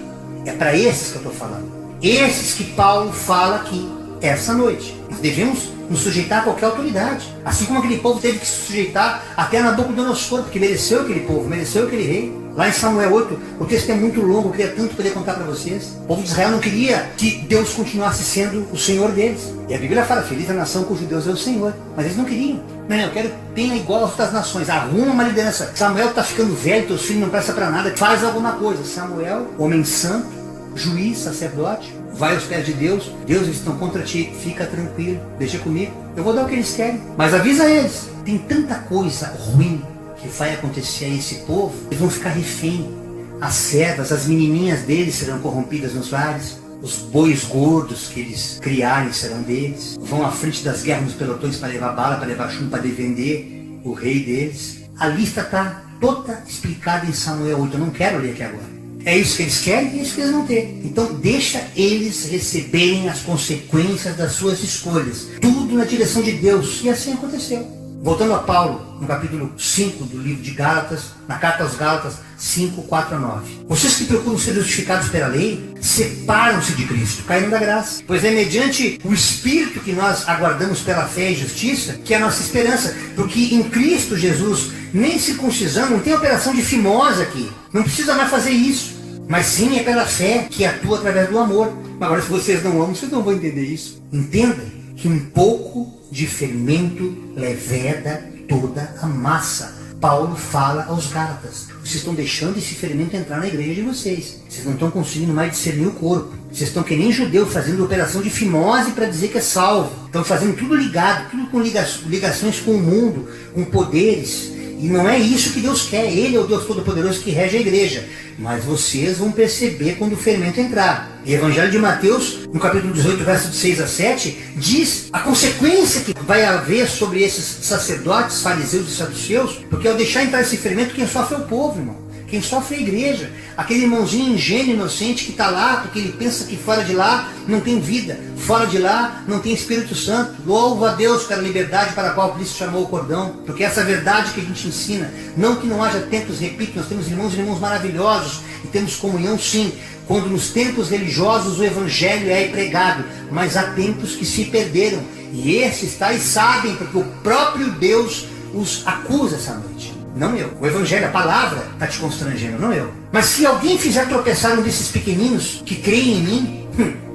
É para esses que eu estou falando. Esses que Paulo fala aqui, essa noite. Nós devemos nos sujeitar a qualquer autoridade. Assim como aquele povo teve que se sujeitar até a Nabucodonosor, porque mereceu aquele povo, mereceu aquele rei. Lá em Samuel 8, o texto é muito longo, eu queria tanto poder contar para vocês. O povo de Israel não queria que Deus continuasse sendo o Senhor deles. E a Bíblia fala, feliz a nação cujo Deus é o Senhor. Mas eles não queriam. Não, eu quero que tenha igual às outras nações. Arruma uma liderança. Samuel está ficando velho, teus filhos não prestam para nada. Faz alguma coisa. Samuel, homem santo, juiz, sacerdote, vai aos pés de Deus. Deus, eles estão contra ti. Fica tranquilo, deixa comigo. Eu vou dar o que eles querem. Mas avisa eles. Tem tanta coisa ruim que vai acontecer a esse povo, eles vão ficar refém. As servas, as menininhas deles serão corrompidas nos lares. Os bois gordos que eles criarem serão deles. Vão à frente das guerras nos pelotões para levar bala, para levar chumbo, para defender o rei deles. A lista está toda explicada em Samuel 8. Eu não quero ler aqui agora. É isso que eles querem e é isso que eles vão ter. Então deixa eles receberem as consequências das suas escolhas. Tudo na direção de Deus. E assim aconteceu. Voltando a Paulo, no capítulo 5 do livro de Gálatas, na carta aos Gálatas 5, 4 a 9. Vocês que procuram ser justificados pela lei, separam-se de Cristo, caíram da graça. Pois é mediante o Espírito que nós aguardamos pela fé e justiça, que é a nossa esperança. Porque em Cristo Jesus, nem circuncisão, não tem operação de fimose aqui. Não precisa mais fazer isso. Mas sim é pela fé que atua através do amor. Agora, se vocês não amam, vocês não vão entender isso. Entendam que um pouco de fermento leveda toda a massa. Paulo fala aos Gálatas. Vocês estão deixando esse fermento entrar na igreja de vocês. Vocês não estão conseguindo mais discernir o corpo. Vocês estão que nem judeu fazendo operação de fimose para dizer que é salvo. Estão fazendo tudo ligado, tudo com ligações com o mundo, com poderes. E não é isso que Deus quer. Ele é o Deus Todo-Poderoso que rege a igreja. Mas vocês vão perceber quando o fermento entrar. E o Evangelho de Mateus, no capítulo 18, versos de 6 a 7, diz a consequência que vai haver sobre esses sacerdotes, fariseus e saduceus, porque ao deixar entrar esse fermento, quem sofre é o povo, irmão. Quem sofre é a igreja. Aquele irmãozinho ingênuo, inocente que está lá, porque ele pensa que fora de lá não tem vida. Fora de lá não tem Espírito Santo. Louva a Deus pela liberdade para a qual Cristo chamou o cordão. Porque essa verdade que a gente ensina, não que não haja tempos, repito, nós temos irmãos e irmãos maravilhosos e temos comunhão sim. Quando nos tempos religiosos o Evangelho é pregado, mas há tempos que se perderam. E esses tais sabem, porque o próprio Deus os acusa essa noite. Não eu. O Evangelho, a palavra, está te constrangendo, não eu. Mas se alguém fizer tropeçar um desses pequeninos que creem em mim,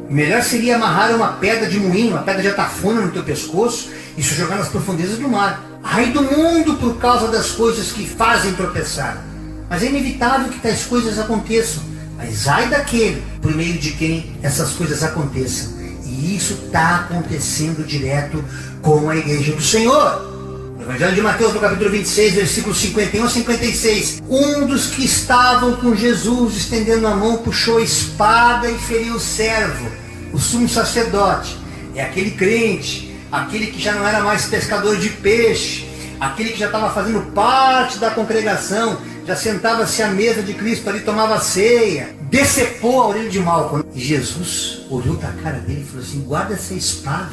melhor seria amarrar uma pedra de moinho, uma pedra de atafona no teu pescoço e se jogar nas profundezas do mar. Ai do mundo por causa das coisas que fazem tropeçar. Mas é inevitável que tais coisas aconteçam. Mas ai daquele por meio de quem essas coisas aconteçam. E isso está acontecendo direto com a igreja do Senhor. Evangelho de Mateus, no capítulo 26, versículos 51 a 56. Um dos que estavam com Jesus, estendendo a mão, puxou a espada e feriu o servo, o sumo sacerdote. É aquele crente, aquele que já não era mais pescador de peixe, aquele que já estava fazendo parte da congregação, já sentava-se à mesa de Cristo ali, tomava ceia, decepou a orelha de Malco. E Jesus olhou para a cara dele e falou assim: guarda essa espada.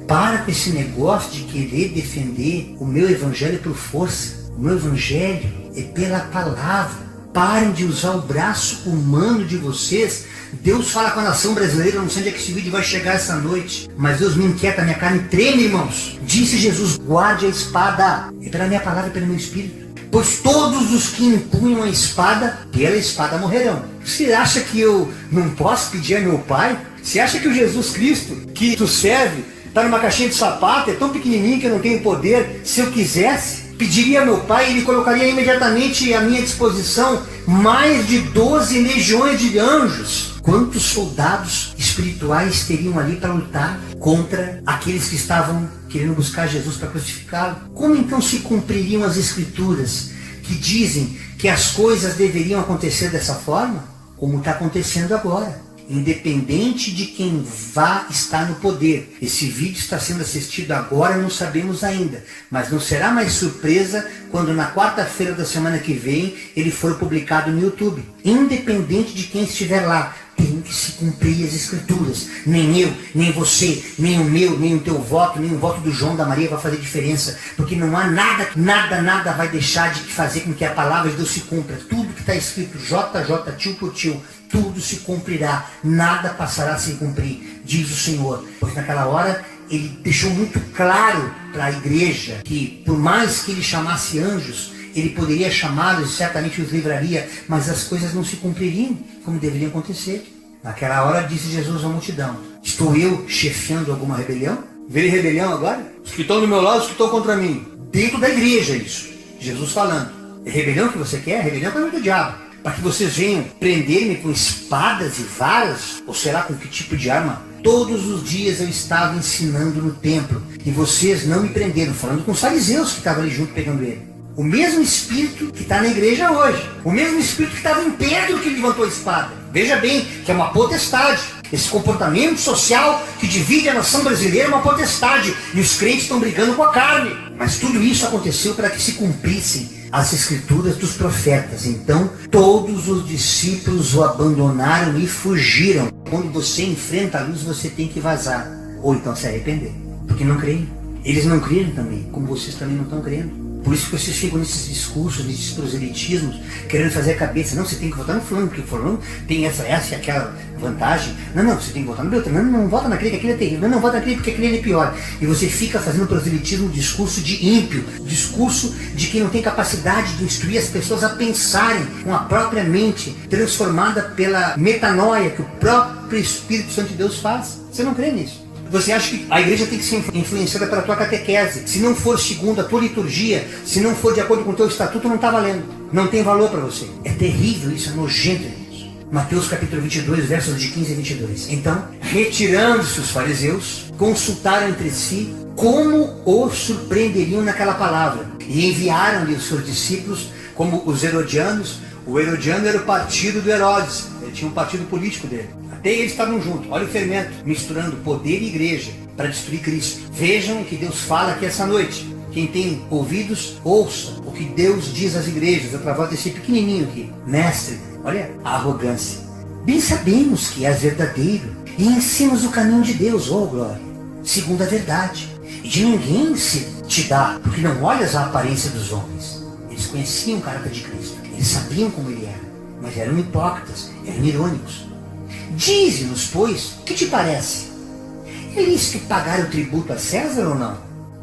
Para com esse negócio de querer defender o meu evangelho por força. O meu evangelho é pela palavra. Parem de usar o braço humano de vocês. Deus fala com a nação brasileira, não sei onde é que esse vídeo vai chegar essa noite. Mas Deus me inquieta, minha carne treme, irmãos. Disse Jesus, guarde a espada. É pela minha palavra, pelo meu espírito. Pois todos os que empunham a espada, pela espada morrerão. Você acha que eu não posso pedir a meu Pai? Você acha que o Jesus Cristo, que tu serve, está numa caixinha de sapato, é tão pequenininho que eu não tenho poder? Se eu quisesse, pediria a meu Pai e ele colocaria imediatamente à minha disposição mais de 12 legiões de anjos. Quantos soldados espirituais teriam ali para lutar contra aqueles que estavam querendo buscar Jesus para crucificá-lo? Como então se cumpririam as Escrituras que dizem que as coisas deveriam acontecer dessa forma? Como está acontecendo agora. Independente de quem vá estar no poder. Esse vídeo está sendo assistido agora, não sabemos ainda. Mas não será mais surpresa quando na quarta-feira da semana que vem ele for publicado no YouTube. Independente de quem estiver lá, tem que se cumprir as Escrituras. Nem eu, nem você, nem o meu, nem o teu voto, nem o voto do João, da Maria vai fazer diferença. Porque não há nada vai deixar de fazer com que a palavra de Deus se cumpra. Tudo que está escrito, JJ, tio por tio, tudo se cumprirá. Nada passará sem cumprir, diz o Senhor. Pois naquela hora ele deixou muito claro para a igreja que por mais que ele chamasse anjos, ele poderia chamá-los e certamente os livraria, mas as coisas não se cumpririam como deveriam acontecer. Naquela hora disse Jesus à multidão: estou eu chefiando alguma rebelião? Vê rebelião agora? Os que estão do meu lado, os que estão contra mim. Dentro da igreja isso. Jesus falando. É rebelião que você quer? Rebelião é do diabo. Para que vocês venham prender-me com espadas e varas? Ou será com que tipo de arma? Todos os dias eu estava ensinando no templo e vocês não me prenderam. Falando com os fariseus que estavam ali junto pegando ele. O mesmo espírito que está na igreja hoje. O mesmo espírito que estava em Pedro que levantou a espada. Veja bem, que é uma potestade. Esse comportamento social que divide a nação brasileira é uma potestade. E os crentes estão brigando com a carne. Mas tudo isso aconteceu para que se cumprissem as escrituras dos profetas. Então, todos os discípulos o abandonaram e fugiram. Quando você enfrenta a luz, você tem que vazar. Ou então se arrepender. Porque não creem. Eles não creram também, como vocês também não estão crendo. Por isso que vocês ficam nesses discursos, nesses proselitismos, querendo fazer a cabeça. Não, você tem que votar no fulano, porque o fulano tem essa e aquela vantagem. Não, você tem que votar no Beltrano. Não vota naquele, que aquele é terrível. Não, vota naquele, porque aquele é pior. E você fica fazendo proselitismo, um discurso de ímpio, discurso de quem não tem capacidade de instruir as pessoas a pensarem com a própria mente, transformada pela metanoia que o próprio Espírito Santo de Deus faz. Você não crê nisso? Você acha que a igreja tem que ser influenciada pela tua catequese? Se não for segundo a tua liturgia, se não for de acordo com o teu estatuto, não está valendo. Não tem valor para você. É terrível isso, é nojento isso. Mateus capítulo 22, versos de 15 a 22. Então, retirando-se os fariseus, consultaram entre si como o surpreenderiam naquela palavra. E enviaram-lhe os seus discípulos, como os herodianos. O herodiano era o partido do Herodes. Ele tinha um partido político dele. Até eles estavam juntos. Olha o fermento, misturando poder e igreja para destruir Cristo. Vejam o que Deus fala aqui essa noite. Quem tem ouvidos, ouça o que Deus diz às igrejas, através desse pequenininho aqui. Mestre, olha a arrogância. Bem sabemos que és verdadeiro e ensinas o caminho de Deus, ó glória, segundo a verdade. E de ninguém se te dá, porque não olhas a aparência dos homens. Eles conheciam o caráter de Cristo. Eles sabiam como ele era, mas eram hipócritas, eram irônicos. Dize-nos, pois, o que te parece? É lícito pagar o tributo a César ou não?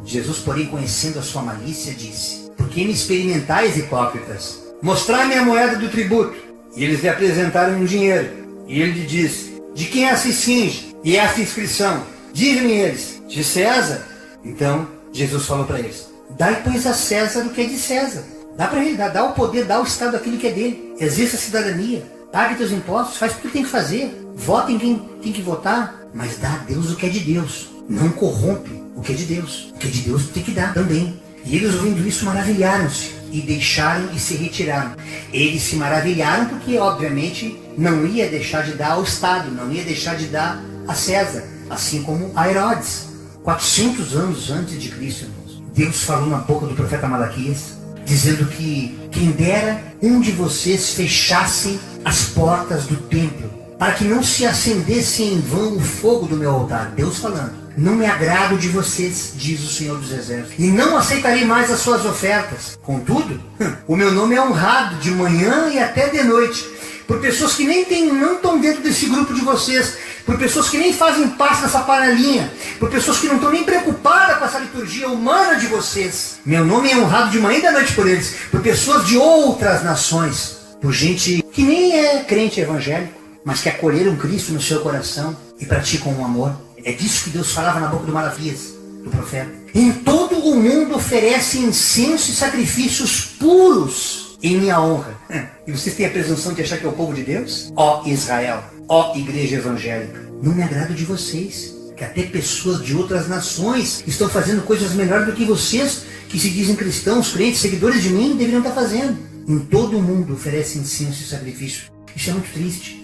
Jesus, porém, conhecendo a sua malícia, disse: por que me experimentais, hipócritas? Mostrai-me a moeda do tributo. E eles lhe apresentaram um dinheiro. E ele lhe disse: de quem é essa esfinge? E essa inscrição? Diz-me eles: de César. Então, Jesus falou para eles: dai, pois, a César o que é de César. Dá para ele, dá o poder, dá o Estado aquilo que é dele. Exerça a cidadania, pague teus impostos, faz tudo o que tem que fazer. Vota em quem tem que votar, mas dá a Deus o que é de Deus. Não corrompe o que é de Deus. O que é de Deus tem que dar também. E eles, ouvindo isso, maravilharam-se e deixaram e se retiraram. Eles se maravilharam porque, obviamente, não ia deixar de dar ao Estado, não ia deixar de dar a César, assim como a Herodes. 400 anos antes de Cristo, irmãos, Deus falou na boca do profeta Malaquias, dizendo que quem dera um de vocês fechasse as portas do templo, para que não se acendesse em vão o fogo do meu altar. Deus falando: não me agrado de vocês, diz o Senhor dos Exércitos, e não aceitarei mais as suas ofertas. Contudo, o meu nome é honrado de manhã e até de noite, por pessoas que não estão dentro desse grupo de vocês, por pessoas que nem fazem parte dessa panelinha, por pessoas que não estão nem preocupadas com essa liturgia humana de vocês. Meu nome é honrado de manhã e da noite por eles, por pessoas de outras nações, por gente que nem é crente evangélico, mas que acolheram Cristo no seu coração e praticam o amor. É disso que Deus falava na boca do Malaquias, do profeta. Em todo o mundo oferece incenso e sacrifícios puros em minha honra. E vocês têm a presunção de achar que é o povo de Deus? Ó Israel, ó igreja evangélica, não me agrado de vocês, que até pessoas de outras nações estão fazendo coisas melhores do que vocês, que se dizem cristãos, crentes, seguidores de mim, deveriam estar fazendo. Em todo o mundo oferece incenso e sacrifício. Isso é muito triste.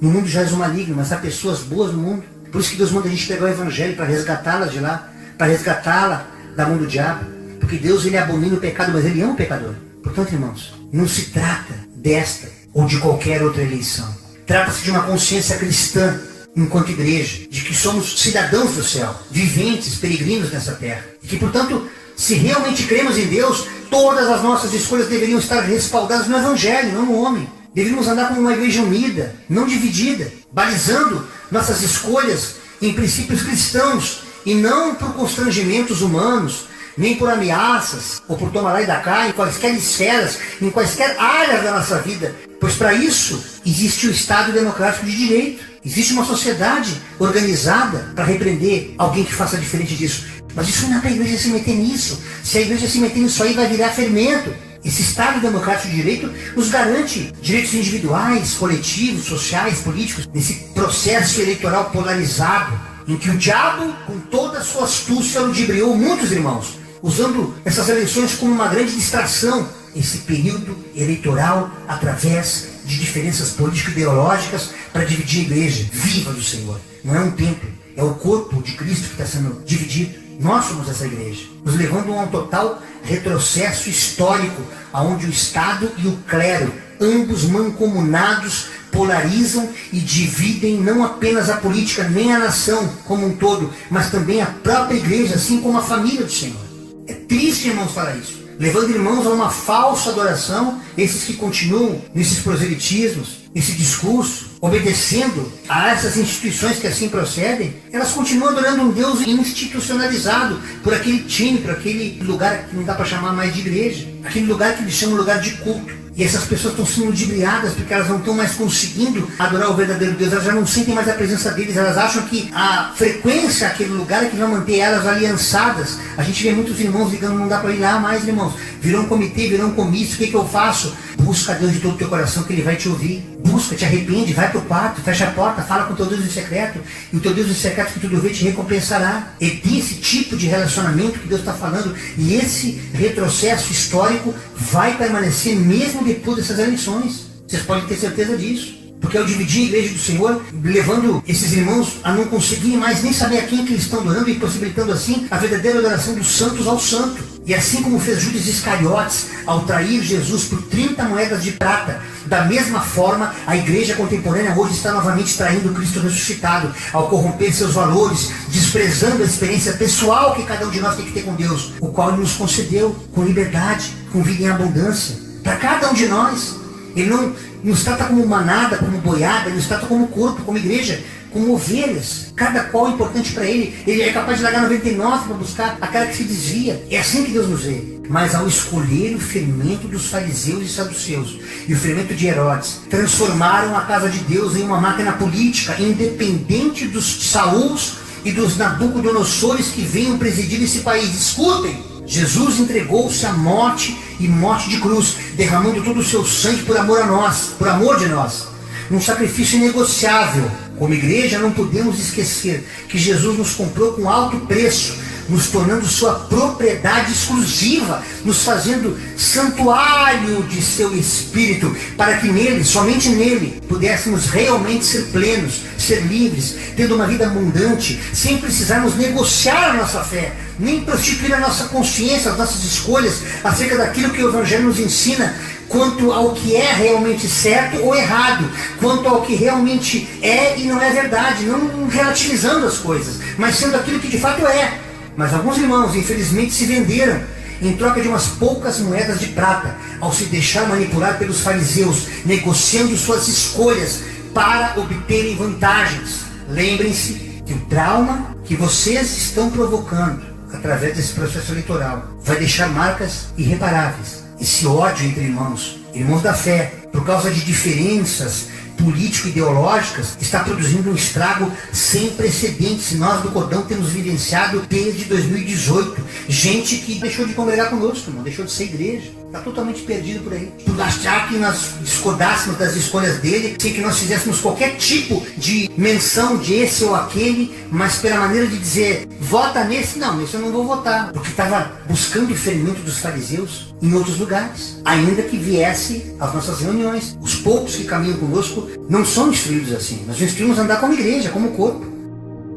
No mundo jaz o maligno, mas há pessoas boas no mundo. Por isso que Deus manda a gente pegar o evangelho para resgatá-las de lá, para resgatá-la da mão do diabo. Porque Deus, ele abomina o pecado, mas ele ama o pecador. Portanto, irmãos, não se trata desta ou de qualquer outra eleição. Trata-se de uma consciência cristã enquanto igreja, de que somos cidadãos do céu, viventes, peregrinos nessa terra. E que, portanto, se realmente cremos em Deus, todas as nossas escolhas deveriam estar respaldadas no Evangelho, não no homem. Deveríamos andar como uma igreja unida, não dividida, balizando nossas escolhas em princípios cristãos e não por constrangimentos humanos, nem por ameaças ou por tomar lá e da cá em quaisquer esferas, em quaisquer áreas da nossa vida. Pois para isso existe o Estado Democrático de Direito. Existe uma sociedade organizada para repreender alguém que faça diferente disso. Mas isso não é para a igreja se meter nisso. Se a igreja se meter nisso aí, vai virar fermento. Esse Estado Democrático de Direito nos garante direitos individuais, coletivos, sociais, políticos, nesse processo eleitoral polarizado, em que o diabo, com toda a sua astúcia, ludibriou muitos irmãos, usando essas eleições como uma grande distração, esse período eleitoral através de diferenças político-ideológicas para dividir a igreja viva do Senhor. Não é um templo, é o corpo de Cristo que está sendo dividido. Nós somos essa igreja, nos levando a um total retrocesso histórico, onde o Estado e o clero, ambos mancomunados, polarizam e dividem não apenas a política, nem a nação como um todo, mas também a própria igreja, assim como a família do Senhor. É triste, irmãos, falar isso, levando irmãos a uma falsa adoração, esses que continuam nesses proselitismos, esse discurso, obedecendo a essas instituições que assim procedem, elas continuam adorando um Deus institucionalizado por aquele time, por aquele lugar que não dá para chamar mais de igreja, aquele lugar que eles chamam lugar de culto. E essas pessoas estão sendo ludibriadas porque elas não estão mais conseguindo adorar o verdadeiro Deus, elas já não sentem mais a presença deles, elas acham que a frequência àquele lugar é que vai manter elas aliançadas. A gente vê muitos irmãos ligando, não dá para ir lá mais, irmãos. Virou um comitê, virou um comício, o que eu faço? Busca a Deus de todo o teu coração que Ele vai te ouvir. Busca, te arrepende, vai pro quarto, fecha a porta, fala com o teu Deus em secreto, e o teu Deus em secreto que tudo vê te recompensará. E tem esse tipo de relacionamento que Deus está falando, e esse retrocesso histórico vai permanecer mesmo depois dessas eleições. Vocês podem ter certeza disso. Porque ao dividir a igreja do Senhor, levando esses irmãos a não conseguirem mais nem saber a quem que eles estão adorando e possibilitando assim a verdadeira adoração dos santos ao santo. E assim como fez Judas Iscariotes ao trair Jesus por 30 moedas de prata, da mesma forma a igreja contemporânea hoje está novamente traindo o Cristo ressuscitado, ao corromper seus valores, desprezando a experiência pessoal que cada um de nós tem que ter com Deus, o qual Ele nos concedeu com liberdade, com vida em abundância, para cada um de nós. Ele não nos trata como manada, como boiada, ele nos trata como corpo, como igreja, como ovelhas, cada qual importante para ele. Ele é capaz de largar 99 para buscar aquela que se desvia. É assim que Deus nos vê. Mas ao escolher o fermento dos fariseus e saduceus e o fermento de Herodes, transformaram a casa de Deus em uma máquina política, independente dos Saúls e dos Nabucodonosores que venham presidir esse país. Escutem! Jesus entregou-se à morte e morte de cruz, derramando todo o seu sangue por amor a nós, por amor de nós. Um sacrifício inegociável. Como igreja, não podemos esquecer que Jesus nos comprou com alto preço, nos tornando sua propriedade exclusiva, nos fazendo santuário de seu Espírito, para que nele, somente nele, pudéssemos realmente ser plenos, ser livres, tendo uma vida abundante, sem precisarmos negociar a nossa fé, nem prostituir a nossa consciência, as nossas escolhas, acerca daquilo que o Evangelho nos ensina, quanto ao que é realmente certo ou errado, quanto ao que realmente é e não é verdade, não relativizando as coisas, mas sendo aquilo que de fato é. Mas alguns irmãos, infelizmente, se venderam em troca de umas poucas moedas de prata, ao se deixar manipular pelos fariseus, negociando suas escolhas para obterem vantagens. Lembrem-se que o trauma que vocês estão provocando através desse processo eleitoral vai deixar marcas irreparáveis. Esse ódio entre irmãos da fé, por causa de diferenças político-ideológicas, está produzindo um estrago sem precedentes. Nós do Cordão temos vivenciado desde 2018 gente que deixou de congregar conosco, não deixou de ser igreja, está totalmente perdido por aí, por achar que nós discordássemos das escolhas dele, sem que nós fizéssemos qualquer tipo de menção de esse ou aquele, mas pela maneira de dizer, vota nesse, não, nesse eu não vou votar, porque estava buscando o ferimento dos fariseus em outros lugares, ainda que viesse às nossas reuniões. Os poucos que caminham conosco não são instruídos assim. Nós instruímos a andar como igreja, como corpo,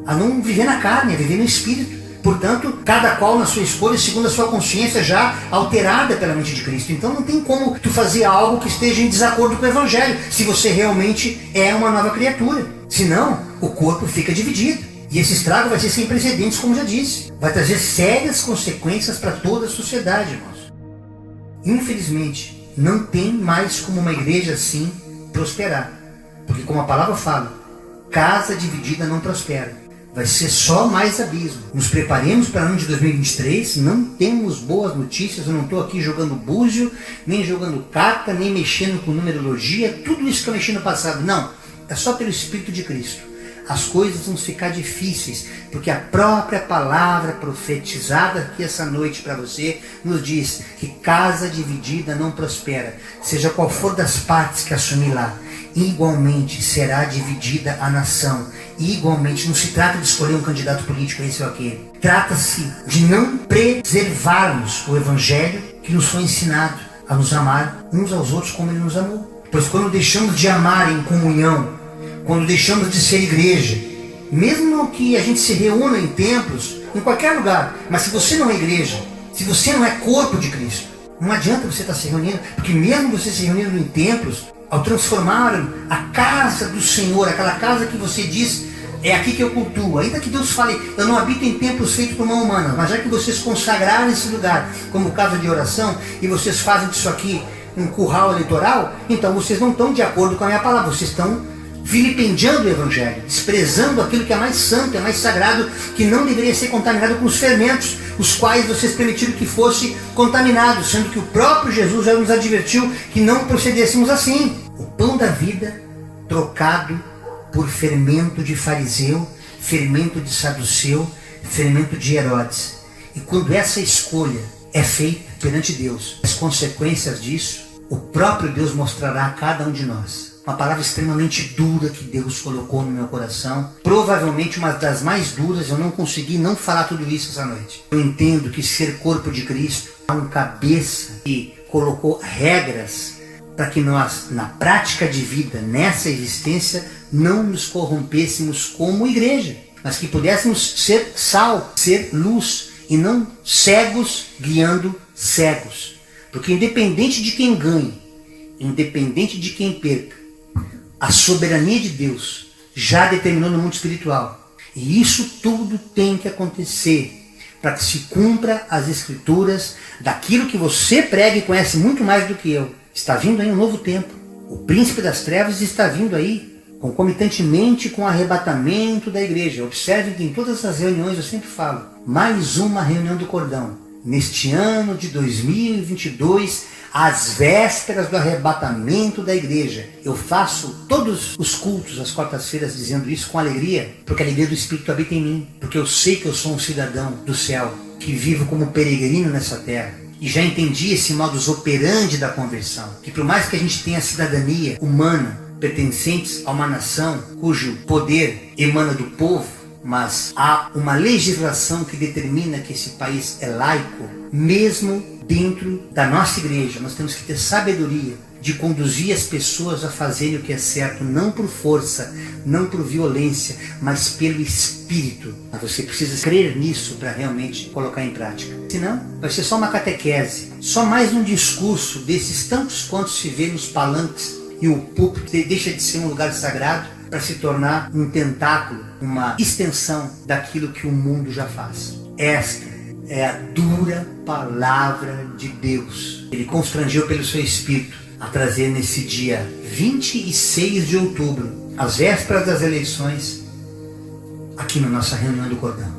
a não viver na carne, a viver no espírito, Portanto, cada qual na sua escolha, segundo a sua consciência já alterada pela mente de Cristo. Então não tem como tu fazer algo que esteja em desacordo com o Evangelho, se você realmente é uma nova criatura. Senão, o corpo fica dividido. E esse estrago vai ser sem precedentes, como já disse. Vai trazer sérias consequências para toda a sociedade, irmãos. Infelizmente, não tem mais como uma igreja assim prosperar. Porque como a palavra fala, casa dividida não prospera. Vai ser só mais abismo. Nos preparemos para o ano de 2023, não temos boas notícias, eu não estou aqui jogando búzio, nem jogando carta, nem mexendo com numerologia, tudo isso que eu mexi no passado. Não, é só pelo Espírito de Cristo. As coisas vão ficar difíceis, porque a própria palavra profetizada aqui essa noite para você nos diz que casa dividida não prospera. Seja qual for das partes que assumir lá, igualmente será dividida a nação. E igualmente não se trata de escolher um candidato político, esse ou aquele. Trata-se de não preservarmos o Evangelho que nos foi ensinado a nos amar uns aos outros como Ele nos amou. Pois quando deixamos de amar em comunhão, quando deixamos de ser igreja, mesmo que a gente se reúna em templos, em qualquer lugar, mas se você não é igreja, se você não é corpo de Cristo, não adianta você estar se reunindo, porque mesmo você se reunindo em templos, ao transformar a casa do Senhor, aquela casa que você diz, é aqui que eu cultuo, ainda que Deus fale, eu não habito em templos feitos por mão humana, mas já que vocês consagraram esse lugar como casa de oração, e vocês fazem disso aqui um curral eleitoral, então vocês não estão de acordo com a minha palavra, vocês estão vilipendiando o Evangelho, desprezando aquilo que é mais santo, é mais sagrado, que não deveria ser contaminado com os fermentos, os quais vocês permitiram que fosse contaminado, sendo que o próprio Jesus já nos advertiu que não procedêssemos assim. O pão da vida trocado por fermento de fariseu, fermento de saduceu, fermento de Herodes. E quando essa escolha é feita perante Deus, as consequências disso, o próprio Deus mostrará a cada um de nós. Uma palavra extremamente dura que Deus colocou no meu coração. Provavelmente uma das mais duras, eu não consegui não falar tudo isso essa noite. Eu entendo que ser corpo de Cristo é um cabeça que colocou regras para que nós, na prática de vida, nessa existência, não nos corrompêssemos como igreja, mas que pudéssemos ser sal, ser luz, e não cegos guiando cegos. Porque independente de quem ganhe, independente de quem perca, a soberania de Deus já determinou no mundo espiritual. E isso tudo tem que acontecer para que se cumpra as escrituras daquilo que você prega e conhece muito mais do que eu. Está vindo aí um novo tempo. O príncipe das trevas está vindo aí, concomitantemente com o arrebatamento da igreja. Observe que em todas as reuniões eu sempre falo, mais uma reunião do cordão. Neste ano de 2022, às vésperas do arrebatamento da igreja. Eu faço todos os cultos às quartas-feiras dizendo isso com alegria, porque a alegria do Espírito habita em mim, porque eu sei que eu sou um cidadão do céu, que vivo como peregrino nessa terra. E já entendi esse modus operandi da conversão, que por mais que a gente tenha cidadania humana, pertencentes a uma nação cujo poder emana do povo, mas há uma legislação que determina que esse país é laico, mesmo dentro da nossa igreja, nós temos que ter sabedoria de conduzir as pessoas a fazerem o que é certo, não por força, não por violência, mas pelo Espírito. Mas você precisa crer nisso para realmente colocar em prática. Senão, vai ser só uma catequese, só mais um discurso desses tantos quantos se vê nos palanques, e o púlpito deixa de ser um lugar sagrado para se tornar um tentáculo, uma extensão daquilo que o mundo já faz. Esta é a dura palavra de Deus. Ele constrangeu pelo seu Espírito a trazer nesse dia 26 de outubro, às vésperas das eleições, aqui na nossa reunião do Cordão.